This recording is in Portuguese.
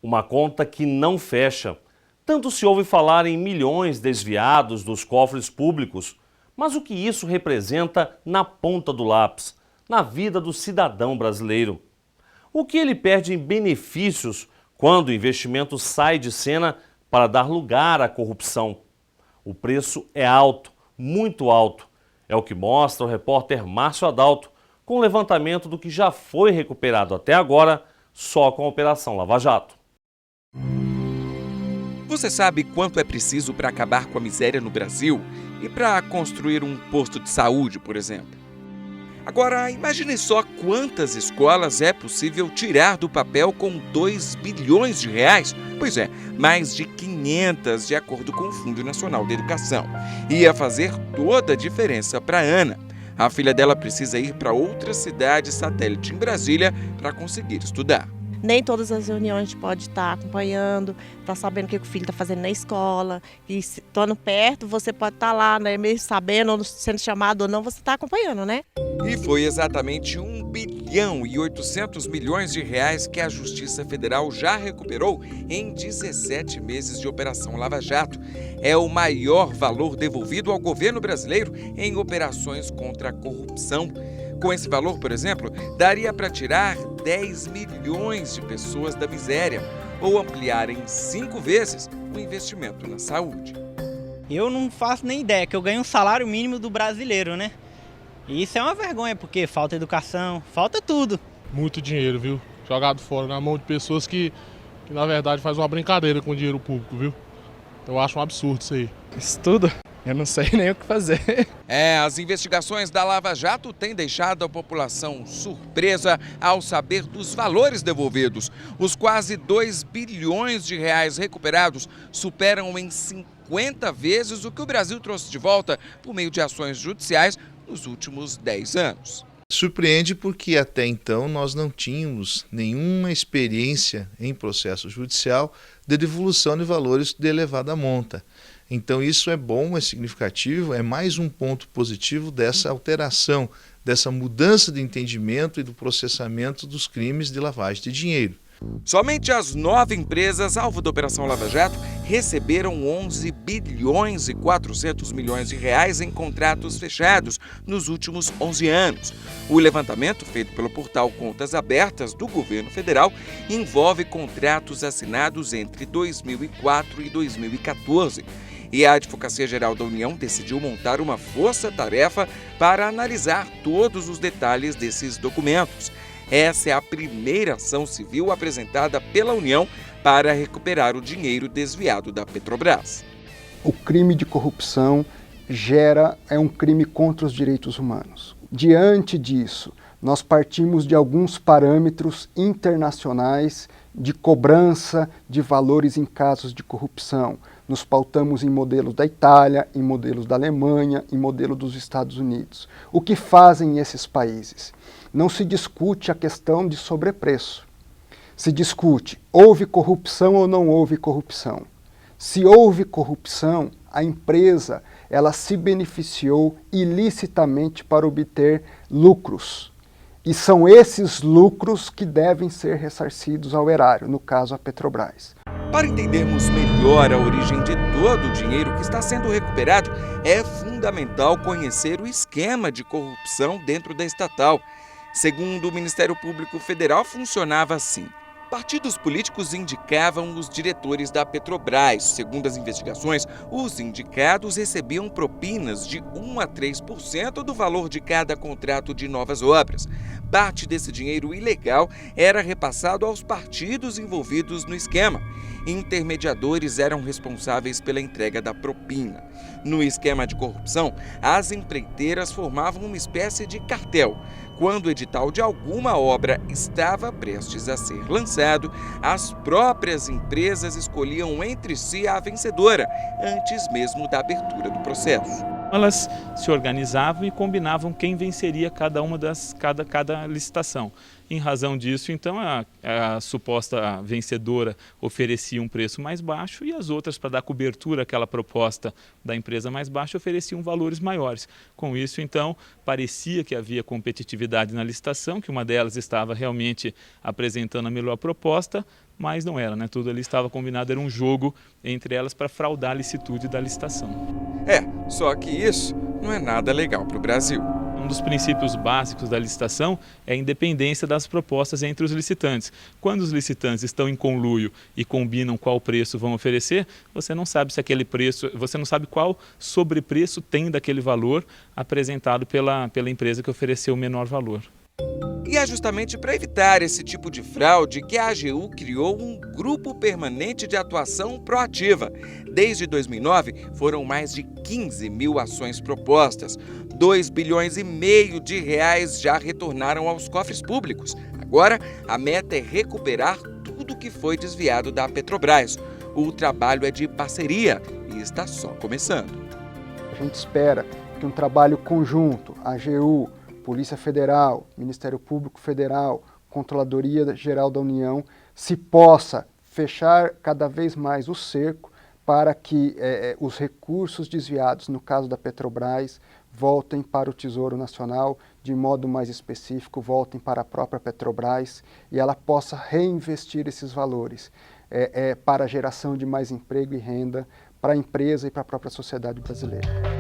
Uma conta que não fecha. Tanto se ouve falar em milhões desviados dos cofres públicos, mas o que isso representa na ponta do lápis, na vida do cidadão brasileiro? O que ele perde em benefícios quando o investimento sai de cena para dar lugar à corrupção? O preço é alto, muito alto. É o que mostra o repórter Márcio Adalto com o levantamento do que já foi recuperado até agora só com a Operação Lava Jato. Você sabe quanto é preciso para acabar com a miséria no Brasil e para construir um posto de saúde, por exemplo? Agora, imagine só quantas escolas é possível tirar do papel com 2 bilhões de reais. Pois é, mais de 500 de acordo com o Fundo Nacional de Educação. Ia fazer toda a diferença para Ana. A filha dela precisa ir para outra cidade satélite em Brasília para conseguir estudar. Nem todas as reuniões a gente pode estar acompanhando, estar sabendo o que o filho está fazendo na escola. E estando perto, você pode estar lá, né, mesmo sabendo, ou sendo chamado ou não, você está acompanhando, né? E foi exatamente 1 bilhão e 800 milhões de reais que a Justiça Federal já recuperou em 17 meses de Operação Lava Jato. É o maior valor devolvido ao governo brasileiro em operações contra a corrupção. Com esse valor, por exemplo, daria para tirar 10 milhões de pessoas da miséria ou ampliar em 5 vezes o investimento na saúde. Eu não faço nem ideia que eu ganho um salário mínimo do brasileiro, né? E isso é uma vergonha, porque falta educação, falta tudo. Muito dinheiro, viu? Jogado fora na mão de pessoas que na verdade faz uma brincadeira com o dinheiro público, viu? Eu acho um absurdo isso aí. Isso tudo? Eu não sei nem o que fazer. As investigações da Lava Jato têm deixado a população surpresa ao saber dos valores devolvidos. Os quase 2 bilhões de reais recuperados superam em 50 vezes o que o Brasil trouxe de volta por meio de ações judiciais nos últimos 10 anos. Surpreende porque até então nós não tínhamos nenhuma experiência em processo judicial de devolução de valores de elevada monta. Então isso é bom, é significativo, é mais um ponto positivo dessa alteração, dessa mudança de entendimento e do processamento dos crimes de lavagem de dinheiro. Somente as 9 empresas alvo da Operação Lava Jato receberam 11 bilhões e 400 milhões de reais em contratos fechados nos últimos 11 anos. O levantamento feito pelo portal Contas Abertas do governo federal envolve contratos assinados entre 2004 e 2014. E a Advocacia Geral da União decidiu montar uma força-tarefa para analisar todos os detalhes desses documentos. Essa é a primeira ação civil apresentada pela União para recuperar o dinheiro desviado da Petrobras. O crime de corrupção é um crime contra os direitos humanos. Diante disso, nós partimos de alguns parâmetros internacionais de cobrança de valores em casos de corrupção. Nos pautamos em modelos da Itália, em modelos da Alemanha, em modelo dos Estados Unidos. O que fazem esses países? Não se discute a questão de sobrepreço. Se discute, houve corrupção ou não houve corrupção. Se houve corrupção, a empresa ela se beneficiou ilicitamente para obter lucros. E são esses lucros que devem ser ressarcidos ao erário, no caso a Petrobras. Para entendermos melhor a origem de todo o dinheiro que está sendo recuperado, é fundamental conhecer o esquema de corrupção dentro da estatal. Segundo o Ministério Público Federal, funcionava assim. Partidos políticos indicavam os diretores da Petrobras. Segundo as investigações, os indicados recebiam propinas de 1 a 3% do valor de cada contrato de novas obras. Parte desse dinheiro ilegal era repassado aos partidos envolvidos no esquema. Intermediadores eram responsáveis pela entrega da propina. No esquema de corrupção, as empreiteiras formavam uma espécie de cartel. Quando o edital de alguma obra estava prestes a ser lançado, as próprias empresas escolhiam entre si a vencedora, antes mesmo da abertura do processo. Elas se organizavam e combinavam quem venceria cada licitação. Em razão disso, então, a suposta vencedora oferecia um preço mais baixo e as outras, para dar cobertura àquela proposta da empresa mais baixa, ofereciam valores maiores. Com isso, então, parecia que havia competitividade na licitação, que uma delas estava realmente apresentando a melhor proposta, mas não era, né? Tudo ali estava combinado, era um jogo entre elas para fraudar a licitude da licitação. Só que isso não é nada legal para o Brasil. Um dos princípios básicos da licitação é a independência das propostas entre os licitantes. Quando os licitantes estão em conluio e combinam qual preço vão oferecer, você não sabe se aquele preço, você não sabe qual sobrepreço tem daquele valor apresentado pela empresa que ofereceu o menor valor. E é justamente para evitar esse tipo de fraude que a AGU criou um grupo permanente de atuação proativa. Desde 2009, foram mais de 15 mil ações propostas. 2,5 bilhões de reais já retornaram aos cofres públicos. Agora, a meta é recuperar tudo que foi desviado da Petrobras. O trabalho é de parceria e está só começando. A gente espera que um trabalho conjunto, AGU, Polícia Federal, Ministério Público Federal, Controladoria Geral da União, se possa fechar cada vez mais o cerco para que os recursos desviados, no caso da Petrobras, voltem para o Tesouro Nacional, de modo mais específico, voltem para a própria Petrobras e ela possa reinvestir esses valores para a geração de mais emprego e renda para a empresa e para a própria sociedade brasileira.